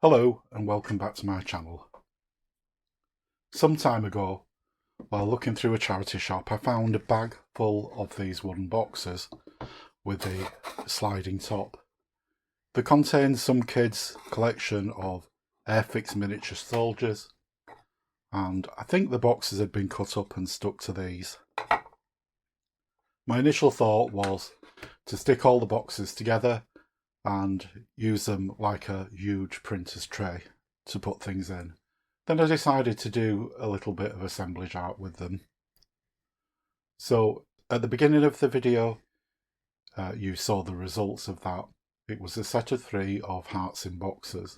Hello and welcome back to my channel. Some time ago, while looking through a charity shop, I found a bag full of these wooden boxes with a sliding top. They contain some kids' collection of Airfix miniature soldiers, and I think the boxes had been cut up and stuck to these. My initial thought was to stick all the boxes together and use them like a huge printer's tray to put things in. Then I decided to do a little bit of assemblage art with them. So at the beginning of the video, you saw the results of that. It was a set of 3 of hearts in boxes,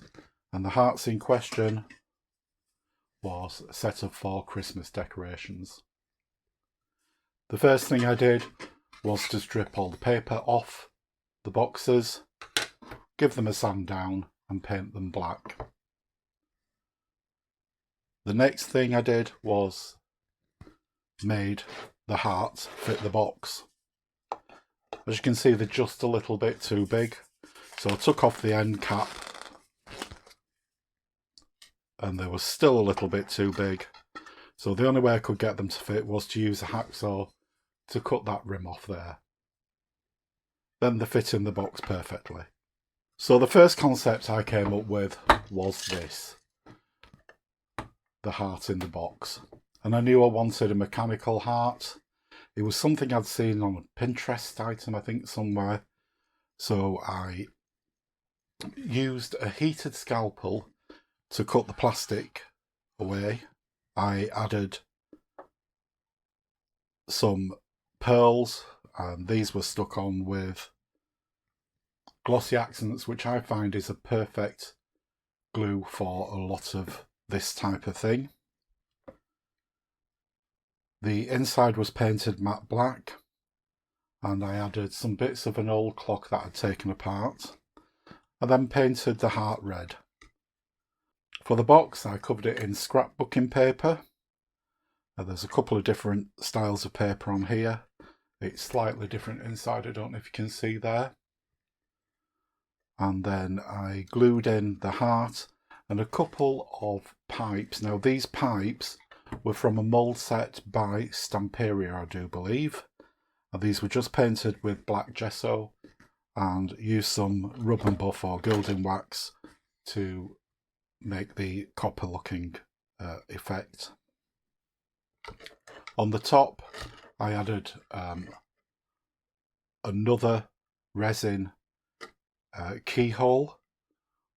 and the hearts in question was a set of 4 Christmas decorations. The first thing I did was to strip all the paper off the boxes, give them a sand down and paint them black. The next thing I did was made the heart fit the box. As you can see, they're just a little bit too big, so I took off the end cap and they were still a little bit too big, so the only way I could get them to fit was to use a hacksaw to cut that rim off there. Then they fit in the box perfectly. So the first concept I came up with was this, the heart in the box. And I knew I wanted a mechanical heart. It was something I'd seen on a Pinterest item, I think, somewhere. So I used a heated scalpel to cut the plastic away. I added some pearls, and these were stuck on with glossy accents, which I find is a perfect glue for a lot of this type of thing. The inside was painted matte black, and I added some bits of an old clock that I'd taken apart. I then painted the heart red. For the box, I covered it in scrapbooking paper. There's a couple of different styles of paper on here. It's slightly different inside, I don't know if you can see there. And then I glued in the heart and a couple of pipes. Now these pipes were from a mould set by Steampunk, I do believe. And these were just painted with black gesso and used some rub and buff or gilding wax to make the copper looking effect. On the top I added another resin keyhole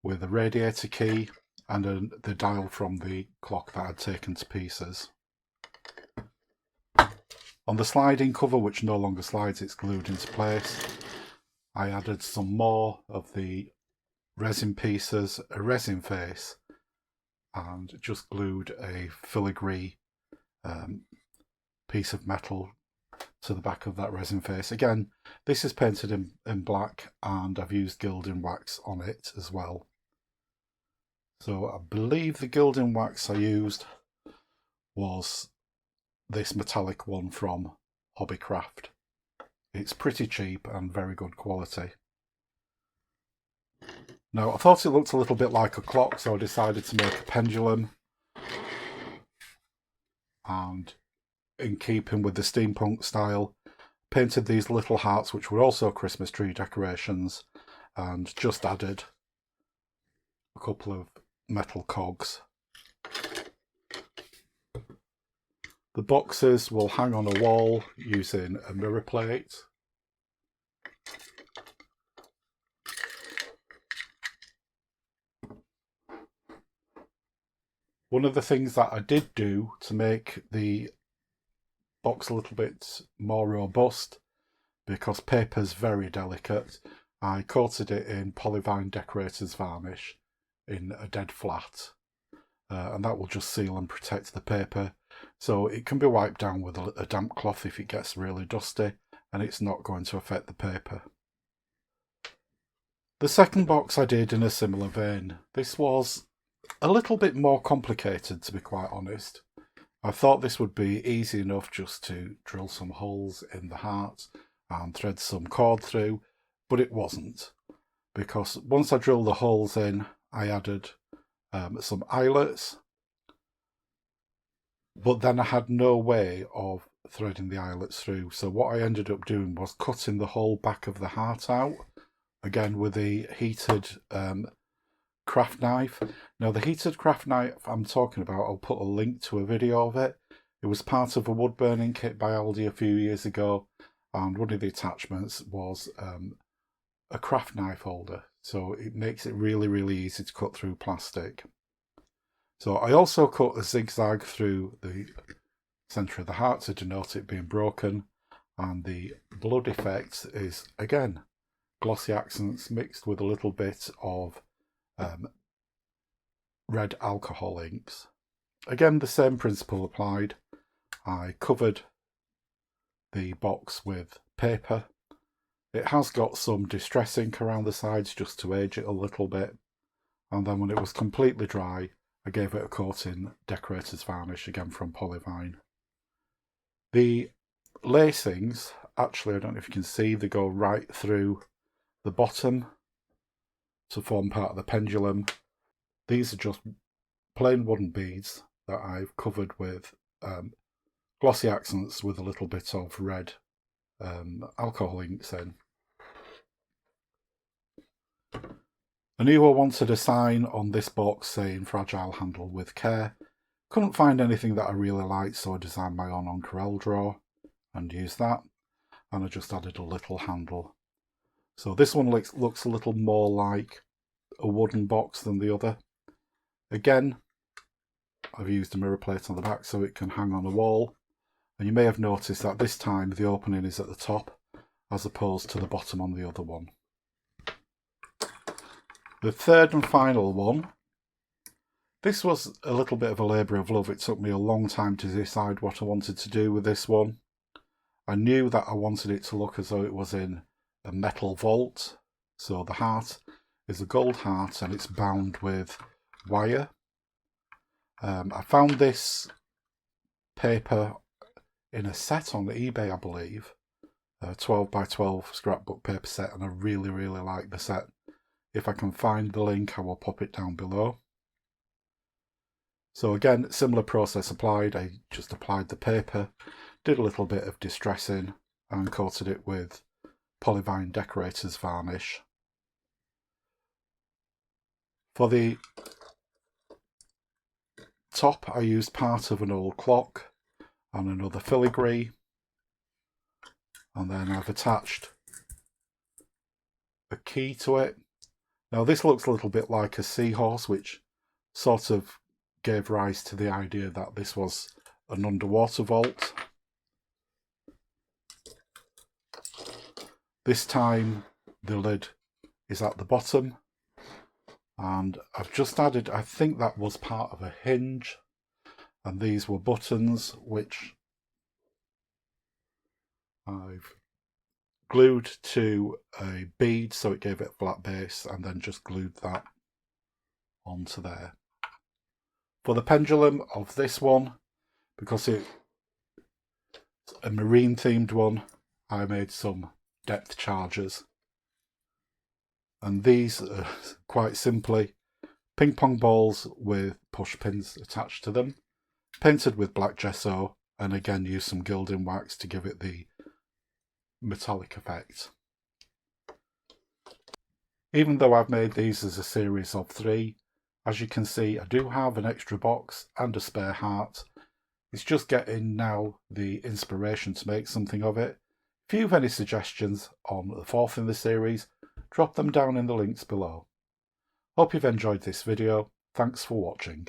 with a radiator key and the dial from the clock that I'd taken to pieces. On the sliding cover, which no longer slides, it's glued into place, I added some more of the resin pieces, a resin face, and just glued a filigree piece of metal to the back of that resin face. Again, this is painted in black and I've used gilding wax on it as well. So I believe the gilding wax I used was this metallic one from Hobbycraft. It's pretty cheap and very good quality. Now I thought it looked a little bit like a clock, so I decided to make a pendulum, and in keeping with the steampunk style, painted these little hearts, which were also Christmas tree decorations, and just added a couple of metal cogs. The boxes will hang on a wall using a mirror plate. One of the things that I did do to make the box a little bit more robust, because paper's very delicate, I coated it in Polyvine Decorator's varnish in a dead flat, and that will just seal and protect the paper, so it can be wiped down with a damp cloth if it gets really dusty, and it's not going to affect the paper. The second box I did in a similar vein. This was a little bit more complicated, to be quite honest. I thought this would be easy enough just to drill some holes in the heart and thread some cord through, but it wasn't, because once I drilled the holes in, I added some eyelets, but then I had no way of threading the eyelets through. So what I ended up doing was cutting the whole back of the heart out, again with the heated craft knife. Now the heated craft knife I'm talking about, I'll put a link to a video of it. It was part of a wood burning kit by Aldi a few years ago, and one of the attachments was a craft knife holder, so it makes it really easy to cut through plastic. So I also cut a zigzag through the centre of the heart to denote it being broken, and the blood effect is again glossy accents mixed with a little bit of red alcohol inks. Again, the same principle applied. I covered the box with paper. It has got some distress ink around the sides just to age it a little bit, and then when it was completely dry I gave it a coat in decorator's varnish, again from Polyvine. The lacings, actually I don't know if you can see, they go right through the bottom to form part of the pendulum. These are just plain wooden beads that I've covered with glossy accents with a little bit of red alcohol inks in. I knew I wanted a sign on this box saying fragile handle with care. Couldn't find anything that I really liked, so I designed my own on CorelDRAW and used that, and I just added a little handle. So this one looks a little more like a wooden box than the other. Again, I've used a mirror plate on the back so it can hang on a wall, and you may have noticed that this time the opening is at the top as opposed to the bottom on the other one. The third and final one, this was a little bit of a labour of love. It took me a long time to decide what I wanted to do with this one. I knew that I wanted it to look as though it was in a metal vault. So the heart is a gold heart and it's bound with wire. I found this paper in a set on eBay, I believe, a 12 by 12 scrapbook paper set, and I really like the set. If I can find the link, I will pop it down below. So again, similar process applied. I just applied the paper, did a little bit of distressing and coated it with Polyvine decorator's varnish. For the top, I used part of an old clock and another filigree, and then I've attached a key to it. Now this looks a little bit like a seahorse, which sort of gave rise to the idea that this was an underwater vault. This time the lid is at the bottom, and I've just added, I think that was part of a hinge, and these were buttons which I've glued to a bead so it gave it a flat base, and then just glued that onto there. For the pendulum of this one, because it's a marine themed one, I made some depth charges, and these are quite simply ping pong balls with push pins attached to them, painted with black gesso, and again used some gilding wax to give it the metallic effect. Even though I've made these as a series of 3, as you can see I do have an extra box and a spare heart. It's just getting now the inspiration to make something of it. If you have any suggestions on the 4th in the series, drop them down in the links below. Hope you've enjoyed this video. Thanks for watching.